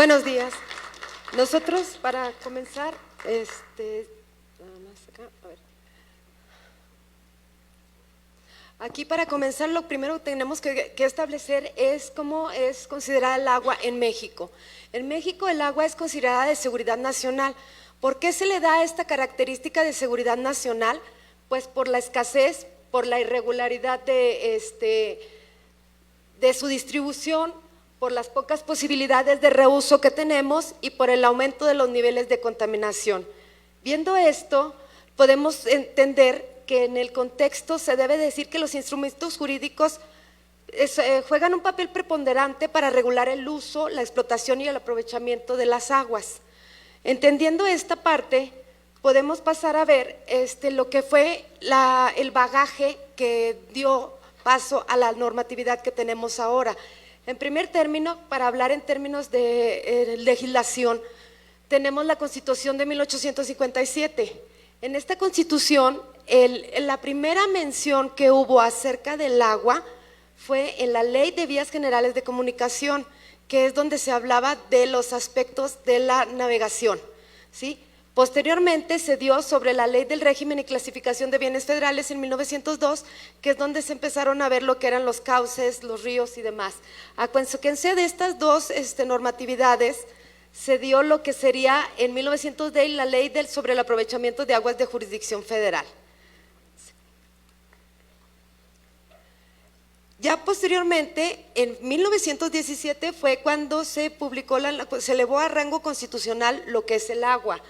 Buenos días. Nosotros, para comenzar, nada más acá, a ver. Aquí para comenzar, lo primero que tenemos que establecer es cómo es considerada el agua en México. En México el agua es considerada de seguridad nacional. ¿Por qué se le da esta característica de seguridad nacional? Pues por la escasez, por la irregularidad de su distribución, por las pocas posibilidades de reuso que tenemos y por el aumento de los niveles de contaminación. Viendo esto, podemos entender que en el contexto se debe decir que los instrumentos jurídicos juegan un papel preponderante para regular el uso, la explotación y el aprovechamiento de las aguas. Entendiendo esta parte, podemos pasar a ver lo que fue el bagaje que dio paso a la normatividad que tenemos ahora. En primer término, para hablar en términos de legislación, tenemos la Constitución de 1857. En esta Constitución, la primera mención que hubo acerca del agua fue en la Ley de Vías Generales de Comunicación, que es donde se hablaba de los aspectos de la navegación, ¿sí? Posteriormente se dio sobre la Ley del Régimen y Clasificación de Bienes Federales en 1902, que es donde se empezaron a ver lo que eran los cauces, los ríos y demás. A consecuencia de estas dos normatividades, se dio lo que sería en 1910 la Ley sobre el aprovechamiento de aguas de jurisdicción federal. Ya posteriormente, en 1917 fue cuando se publicó, se elevó a rango constitucional lo que es el agua.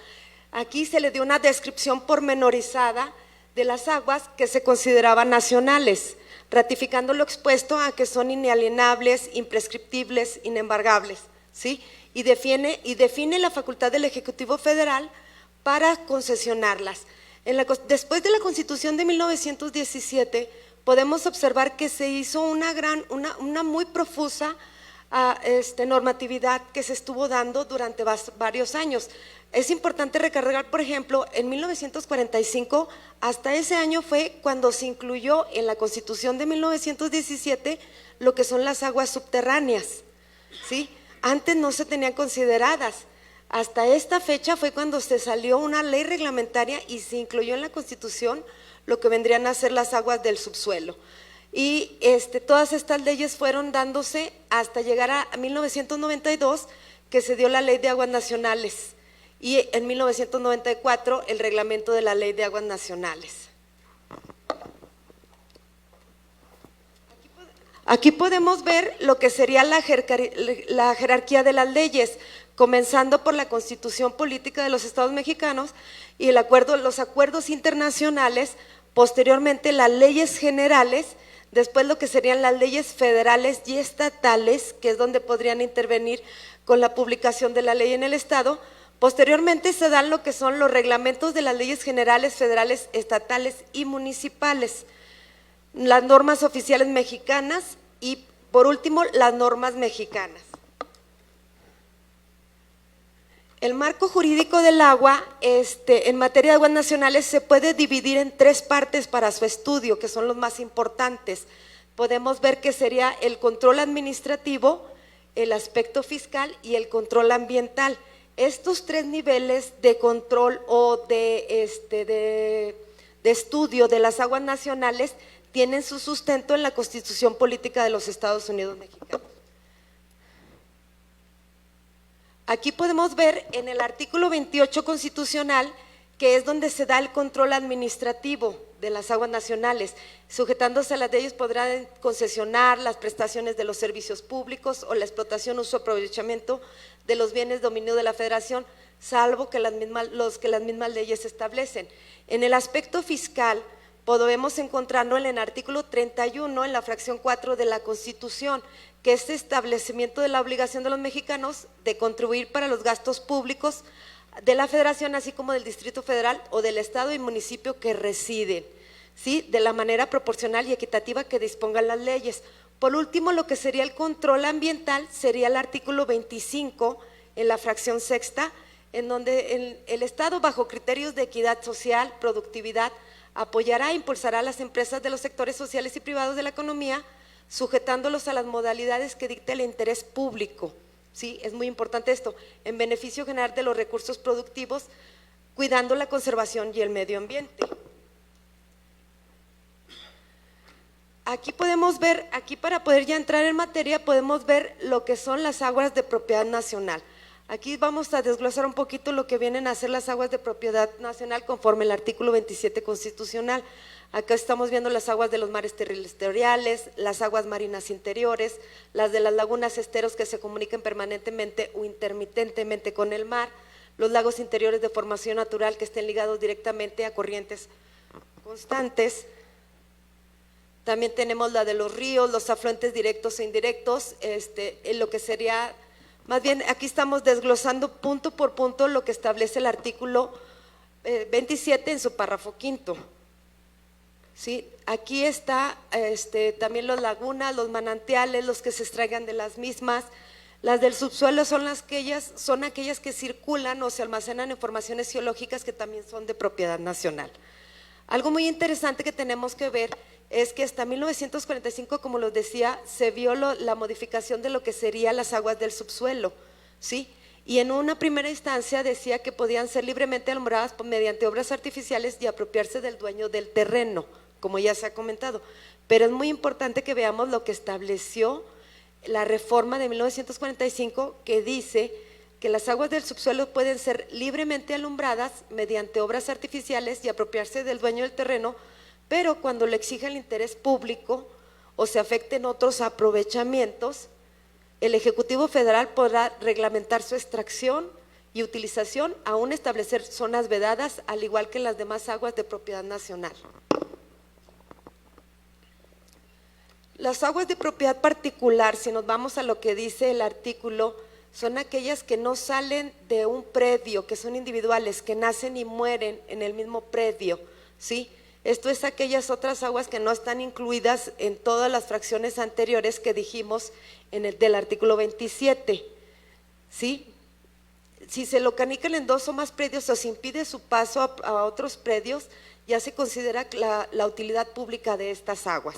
Aquí se le dio una descripción pormenorizada de las aguas que se consideraban nacionales, ratificando lo expuesto a que son inalienables, imprescriptibles, inembargables, ¿sí? Y define la facultad del Ejecutivo Federal para concesionarlas. Después de la Constitución de 1917, podemos observar que se hizo una muy profusa normatividad que se estuvo dando durante varios años. Es importante recargar, por ejemplo, en 1945, hasta ese año fue cuando se incluyó en la Constitución de 1917 lo que son las aguas subterráneas, ¿sí? Antes no se tenían consideradas. Hasta esta fecha fue cuando se salió una ley reglamentaria y se incluyó en la Constitución lo que vendrían a ser las aguas del subsuelo. Y todas estas leyes fueron dándose hasta llegar a 1992, que se dio la Ley de Aguas Nacionales, y en 1994 el reglamento de la Ley de Aguas Nacionales. Aquí podemos ver lo que sería la jerarquía de las leyes, comenzando por la Constitución Política de los Estados Mexicanos y los acuerdos internacionales, posteriormente las leyes generales, después lo que serían las leyes federales y estatales, que es donde podrían intervenir con la publicación de la ley en el Estado. Posteriormente se dan lo que son los reglamentos de las leyes generales, federales, estatales y municipales, las normas oficiales mexicanas y por último las normas mexicanas. El marco jurídico del agua en materia de aguas nacionales se puede dividir en tres partes para su estudio, que son los más importantes. Podemos ver que sería el control administrativo, el aspecto fiscal y el control ambiental. Estos tres niveles de control o de estudio de las aguas nacionales tienen su sustento en la Constitución Política de los Estados Unidos Mexicanos. Aquí podemos ver en el artículo 28 constitucional, que es donde se da el control administrativo de las aguas nacionales. Sujetándose a las leyes podrán concesionar las prestaciones de los servicios públicos o la explotación, uso, aprovechamiento de los bienes dominio de la Federación, salvo que las mismas leyes establecen. En el aspecto fiscal, podemos encontrarlo en el artículo 31, en la fracción 4 de la Constitución, que es establecimiento de la obligación de los mexicanos de contribuir para los gastos públicos de la Federación, así como del Distrito Federal o del Estado y municipio que residen, ¿sí? De la manera proporcional y equitativa que dispongan las leyes. Por último, lo que sería el control ambiental sería el artículo 25 en la fracción sexta, en donde el Estado, bajo criterios de equidad social, productividad, apoyará e impulsará a las empresas de los sectores sociales y privados de la economía, sujetándolos a las modalidades que dicte el interés público, ¿sí? Es muy importante esto, en beneficio general de los recursos productivos, cuidando la conservación y el medio ambiente. Aquí podemos ver, aquí para poder ya entrar en materia, podemos ver lo que son las aguas de propiedad nacional. Aquí vamos a desglosar un poquito lo que vienen a ser las aguas de propiedad nacional conforme el artículo 27 constitucional. Acá estamos viendo las aguas de los mares territoriales, las aguas marinas interiores, las de las lagunas esteros que se comunican permanentemente o intermitentemente con el mar, los lagos interiores de formación natural que estén ligados directamente a corrientes constantes. También tenemos la de los ríos, los afluentes directos e indirectos, en lo que sería, más bien aquí estamos desglosando punto por punto lo que establece el artículo 27 en su párrafo quinto. ¿Sí? Aquí está también las lagunas, los manantiales, los que se extraigan de las mismas. Las del subsuelo son aquellas que circulan o se almacenan en formaciones geológicas que también son de propiedad nacional. Algo muy interesante que tenemos que ver es que hasta 1945, como les decía, se vio la modificación de lo que serían las aguas del subsuelo, ¿sí? Y en una primera instancia decía que podían ser libremente alumbradas mediante obras artificiales y apropiarse del dueño del terreno, como ya se ha comentado. Pero es muy importante que veamos lo que estableció la reforma de 1945, que dice que las aguas del subsuelo pueden ser libremente alumbradas mediante obras artificiales y apropiarse del dueño del terreno, pero cuando lo exija el interés público o se afecten otros aprovechamientos, el Ejecutivo Federal podrá reglamentar su extracción y utilización, aún establecer zonas vedadas, al igual que las demás aguas de propiedad nacional. Las aguas de propiedad particular, si nos vamos a lo que dice el artículo, son aquellas que no salen de un predio, que son individuales, que nacen y mueren en el mismo predio, ¿sí? Esto es aquellas otras aguas que no están incluidas en todas las fracciones anteriores que dijimos del artículo 27, ¿sí? Si se localizan en dos o más predios o se impide su paso a otros predios, ya se considera la utilidad pública de estas aguas.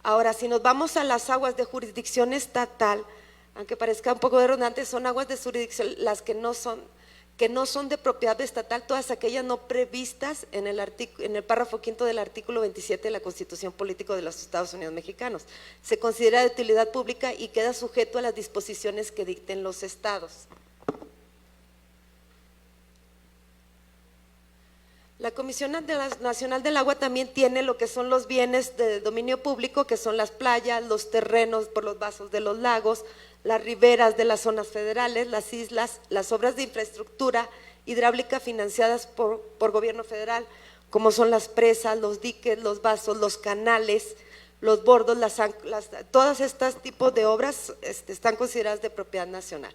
Ahora, si nos vamos a las aguas de jurisdicción estatal, aunque parezca un poco redundante, son aguas de jurisdicción las que no son de propiedad estatal, todas aquellas no previstas en el párrafo quinto del artículo 27 de la Constitución Política de los Estados Unidos Mexicanos. Se considera de utilidad pública y queda sujeto a las disposiciones que dicten los estados. La Comisión Nacional del Agua también tiene lo que son los bienes de dominio público, que son las playas, los terrenos por los vasos de los lagos, las riberas de las zonas federales, las islas, las obras de infraestructura hidráulica financiadas por gobierno federal, como son las presas, los diques, los vasos, los canales, los bordos, todas estas tipos de obras están consideradas de propiedad nacional.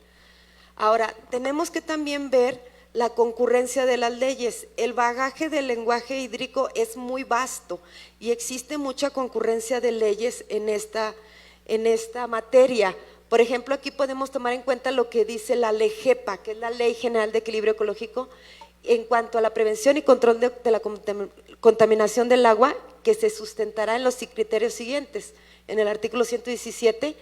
Ahora, tenemos que también ver la concurrencia de las leyes. El bagaje del lenguaje hídrico es muy vasto y existe mucha concurrencia de leyes en esta materia. Por ejemplo, aquí podemos tomar en cuenta lo que dice la LEGEPA, que es la Ley General de Equilibrio Ecológico, en cuanto a la prevención y control de la contaminación del agua, que se sustentará en los criterios siguientes. En el artículo 117,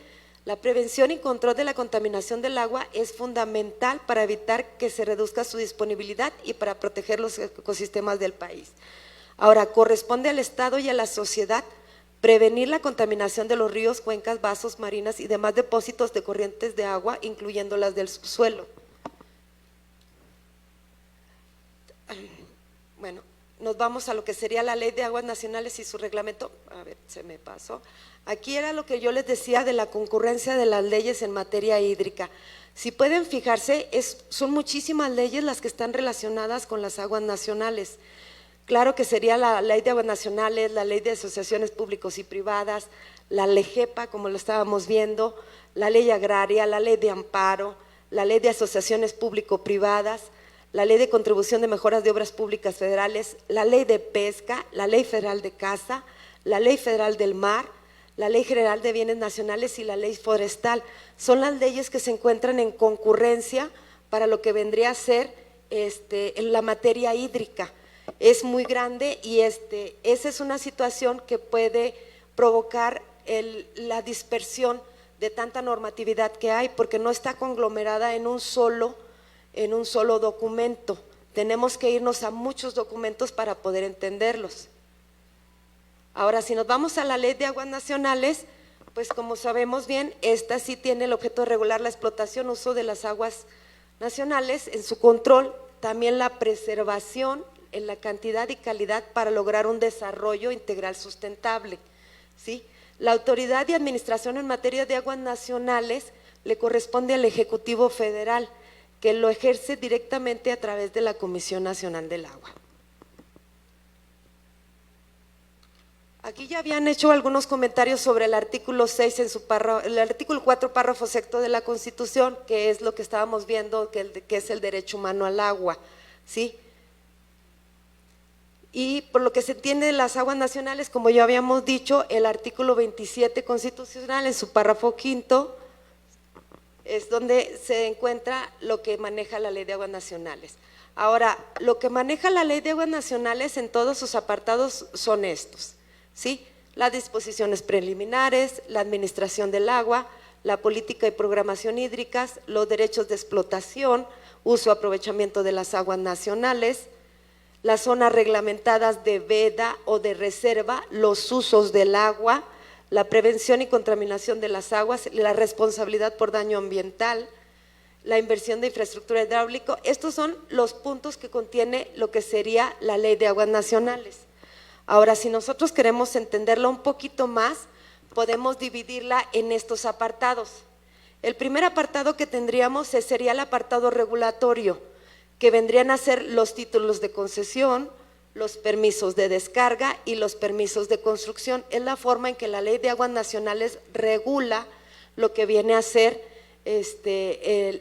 la prevención y control de la contaminación del agua es fundamental para evitar que se reduzca su disponibilidad y para proteger los ecosistemas del país. Ahora, corresponde al Estado y a la sociedad prevenir la contaminación de los ríos, cuencas, vasos, marinas y demás depósitos de corrientes de agua, incluyendo las del subsuelo. Bueno, nos vamos a lo que sería la Ley de Aguas Nacionales y su reglamento. A ver, se me pasó. Aquí era lo que yo les decía de la concurrencia de las leyes en materia hídrica. Si pueden fijarse, son muchísimas leyes las que están relacionadas con las aguas nacionales. Claro que sería la Ley de Aguas Nacionales, la Ley de Asociaciones Públicos y Privadas, la LEGEPA, como lo estábamos viendo, la Ley Agraria, la Ley de Amparo, la Ley de Asociaciones Público-Privadas, la Ley de Contribución de Mejoras de Obras Públicas Federales, la Ley de Pesca, la Ley Federal de Caza, la Ley Federal del Mar, la Ley General de Bienes Nacionales y la Ley Forestal. Son las leyes que se encuentran en concurrencia para lo que vendría a ser en la materia hídrica. Es muy grande y esa es una situación que puede provocar la dispersión de tanta normatividad que hay, porque no está conglomerada en un solo documento. Tenemos que irnos a muchos documentos para poder entenderlos. Ahora, si nos vamos a la Ley de Aguas Nacionales, pues como sabemos bien, esta sí tiene el objeto de regular la explotación, uso de las aguas nacionales, en su control, también la preservación en la cantidad y calidad para lograr un desarrollo integral sustentable, ¿sí? La autoridad de administración en materia de aguas nacionales le corresponde al Ejecutivo Federal, que lo ejerce directamente a través de la Comisión Nacional del Agua. Aquí ya habían hecho algunos comentarios sobre el artículo 6 en su el artículo 4, párrafo sexto de la Constitución, que es lo que estábamos viendo, que es el derecho humano al agua, ¿sí? Y por lo que se entiende de las aguas nacionales, como ya habíamos dicho, el artículo 27 constitucional en su párrafo quinto es donde se encuentra lo que maneja la Ley de Aguas Nacionales. Ahora, lo que maneja la Ley de Aguas Nacionales en todos sus apartados son estos, ¿sí? Las disposiciones preliminares, la administración del agua, la política y programación hídricas, los derechos de explotación, uso y aprovechamiento de las aguas nacionales, las zonas reglamentadas de veda o de reserva, los usos del agua, la prevención y contaminación de las aguas, la responsabilidad por daño ambiental, la inversión de infraestructura hidráulica. Estos son los puntos que contiene lo que sería la Ley de Aguas Nacionales. Ahora, si nosotros queremos entenderla un poquito más, podemos dividirla en estos apartados. El primer apartado que tendríamos sería el apartado regulatorio, que vendrían a ser los títulos de concesión, los permisos de descarga y los permisos de construcción. Es la forma en que la Ley de Aguas Nacionales regula lo que viene a ser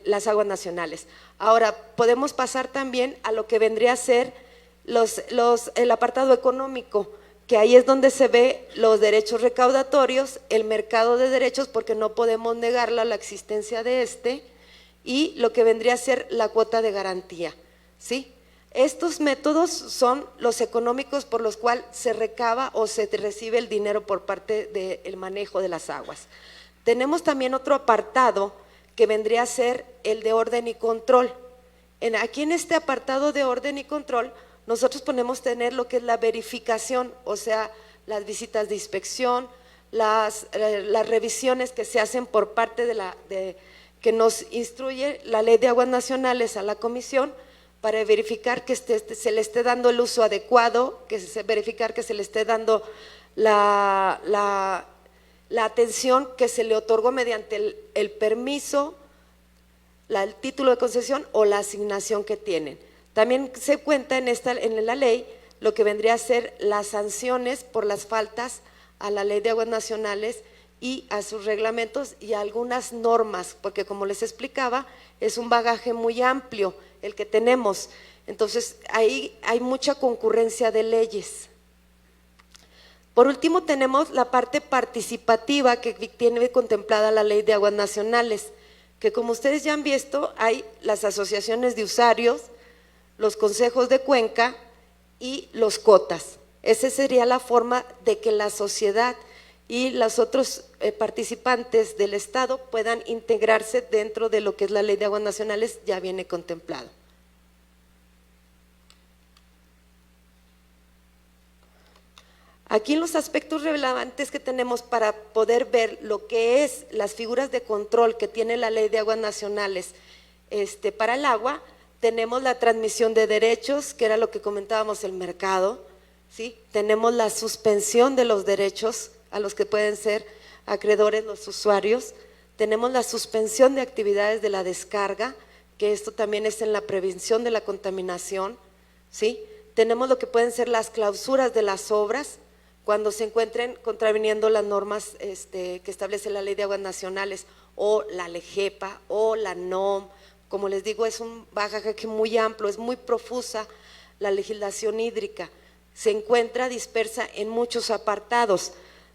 las aguas nacionales. Ahora, podemos pasar también a lo que vendría a ser el apartado económico, que ahí es donde se ve los derechos recaudatorios, el mercado de derechos, porque no podemos negarla la existencia de y lo que vendría a ser la cuota de garantía, ¿sí? Estos métodos son los económicos por los cuales se recaba o se recibe el dinero por parte del manejo de las aguas. Tenemos también otro apartado que vendría a ser el de orden y control. Aquí en este apartado de orden y control, nosotros podemos tener lo que es la verificación, o sea, las visitas de inspección, las revisiones que se hacen por parte que nos instruye la Ley de Aguas Nacionales a la Comisión para verificar que se le esté dando el uso adecuado, verificar que se le esté dando la atención que se le otorgó mediante el permiso, el título de concesión o la asignación que tienen. También se cuenta en la ley lo que vendría a ser las sanciones por las faltas a la Ley de Aguas Nacionales y a sus reglamentos y a algunas normas, porque como les explicaba, es un bagaje muy amplio el que tenemos. Entonces, ahí hay mucha concurrencia de leyes. Por último, tenemos la parte participativa que tiene contemplada la Ley de Aguas Nacionales, que como ustedes ya han visto, hay las asociaciones de usuarios, los consejos de cuenca y los cotas. Esa sería la forma de que la sociedad y los otros participantes del Estado puedan integrarse dentro de lo que es la Ley de Aguas Nacionales, ya viene contemplado. Aquí en los aspectos relevantes que tenemos para poder ver lo que es las figuras de control que tiene la Ley de Aguas Nacionales para el agua, tenemos la transmisión de derechos, que era lo que comentábamos, el mercado, ¿sí? Tenemos la suspensión de los derechos a los que pueden ser acreedores los usuarios, tenemos la suspensión de actividades de la descarga, que esto también es en la prevención de la contaminación, ¿sí? Tenemos lo que pueden ser las clausuras de las obras, cuando se encuentren contraviniendo las normas que establece la Ley de Aguas Nacionales, o la LEGEPA, o la NOM. Como les digo, es un bagaje muy amplio, es muy profusa la legislación hídrica, se encuentra dispersa en muchos apartados.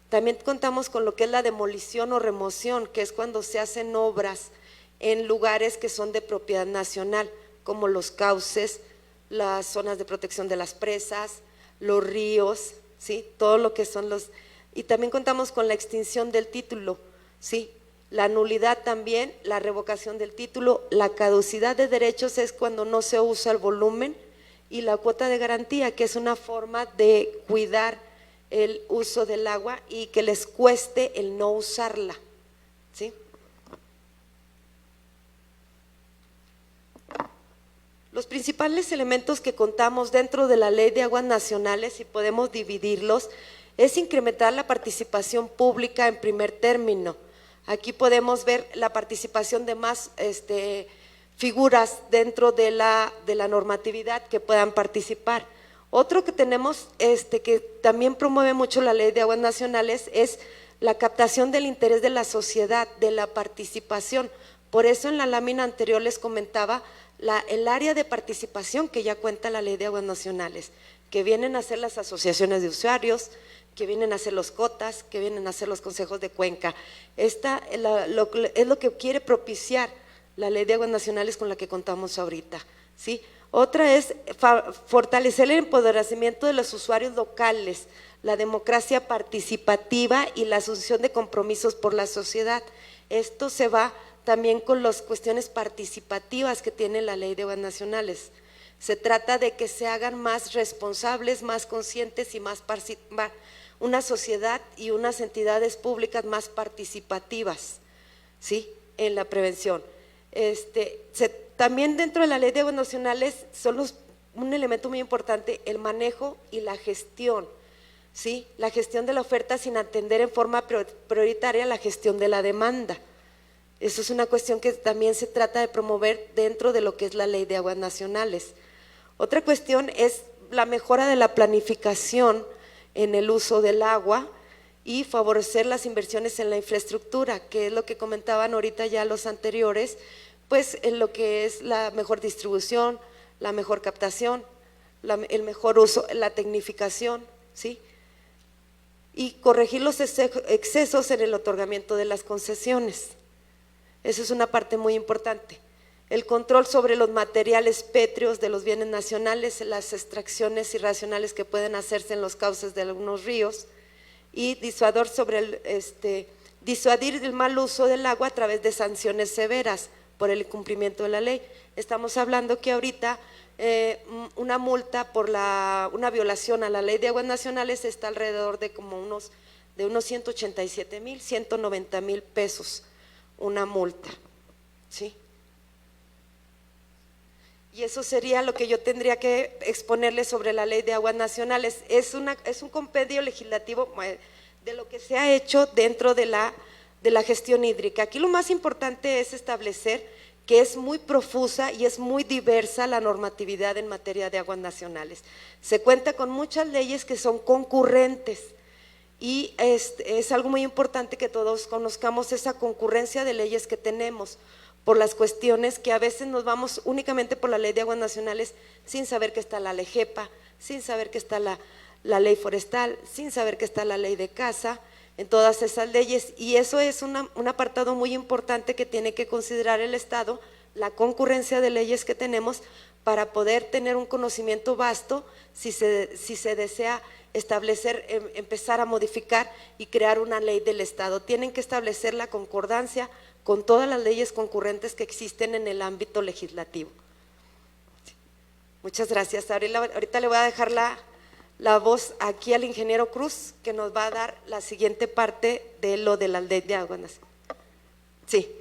También contamos con lo que es la demolición o remoción, que es cuando se hacen obras en lugares que son de propiedad nacional, como los cauces, las zonas de protección de las presas, los ríos, ¿sí? Todo lo que son y también contamos con la extinción del título, ¿sí? La nulidad también, la revocación del título, la caducidad de derechos es cuando no se usa el volumen, y la cuota de garantía, que es una forma de cuidar el uso del agua y que les cueste el no usarla, ¿sí? Los principales elementos que contamos dentro de la Ley de Aguas Nacionales, y podemos dividirlos, es incrementar la participación pública en primer término. Aquí podemos ver la participación de más figuras dentro de la normatividad que puedan participar. Otro que tenemos, que también promueve mucho la Ley de Aguas Nacionales, es la captación del interés de la sociedad, de la participación. Por eso en la lámina anterior les comentaba el área de participación que ya cuenta la Ley de Aguas Nacionales, que vienen a ser las asociaciones de usuarios, que vienen a ser los COTAS, que vienen a ser los consejos de cuenca. Esta es lo que quiere propiciar la Ley de Aguas Nacionales con la que contamos ahorita, ¿sí? Otra es fortalecer el empoderamiento de los usuarios locales, la democracia participativa y la asunción de compromisos por la sociedad. Esto se va también con las cuestiones participativas que tiene la Ley de Aguas Nacionales. Se trata de que se hagan más responsables, más conscientes y una sociedad y unas entidades públicas más participativas, ¿sí?, en la prevención. También dentro de la Ley de Aguas Nacionales son un elemento muy importante, el manejo y la gestión, ¿sí?, la gestión de la oferta sin atender en forma prioritaria la gestión de la demanda. Eso es una cuestión que también se trata de promover dentro de lo que es la Ley de Aguas Nacionales. Otra cuestión es la mejora de la planificación en el uso del agua y favorecer las inversiones en la infraestructura, que es lo que comentaban ahorita ya los anteriores, pues en lo que es la mejor distribución, la mejor captación, el mejor uso, la tecnificación, ¿sí?, y corregir los excesos en el otorgamiento de las concesiones. Eso es una parte muy importante. El control sobre los materiales pétreos de los bienes nacionales, las extracciones irracionales que pueden hacerse en los cauces de algunos ríos, y disuadir el mal uso del agua a través de sanciones severas por el incumplimiento de la ley. Estamos hablando que ahorita una multa por una violación a la Ley de Aguas Nacionales está alrededor de unos 187,000, 190,000 pesos, una multa, ¿sí? Y eso sería lo que yo tendría que exponerles sobre la Ley de Aguas Nacionales. Es un compendio legislativo de lo que se ha hecho dentro de la gestión hídrica. Aquí lo más importante es establecer que es muy profusa y es muy diversa la normatividad en materia de aguas nacionales. Se cuenta con muchas leyes que son concurrentes, y es algo muy importante que todos conozcamos esa concurrencia de leyes que tenemos, por las cuestiones que a veces nos vamos únicamente por la Ley de Aguas Nacionales sin saber que está la LEGEPA, sin saber que está la ley forestal, sin saber que está la ley de caza, en todas esas leyes, y eso es un apartado muy importante que tiene que considerar el Estado, la concurrencia de leyes que tenemos para poder tener un conocimiento vasto si se desea establecer, empezar a modificar y crear una ley del Estado. Tienen que establecer la concordancia con todas las leyes concurrentes que existen en el ámbito legislativo. Muchas gracias. Ahorita le voy a dejar la voz aquí al ingeniero Cruz, que nos va a dar la siguiente parte de lo de la Ley de Aguas. Sí.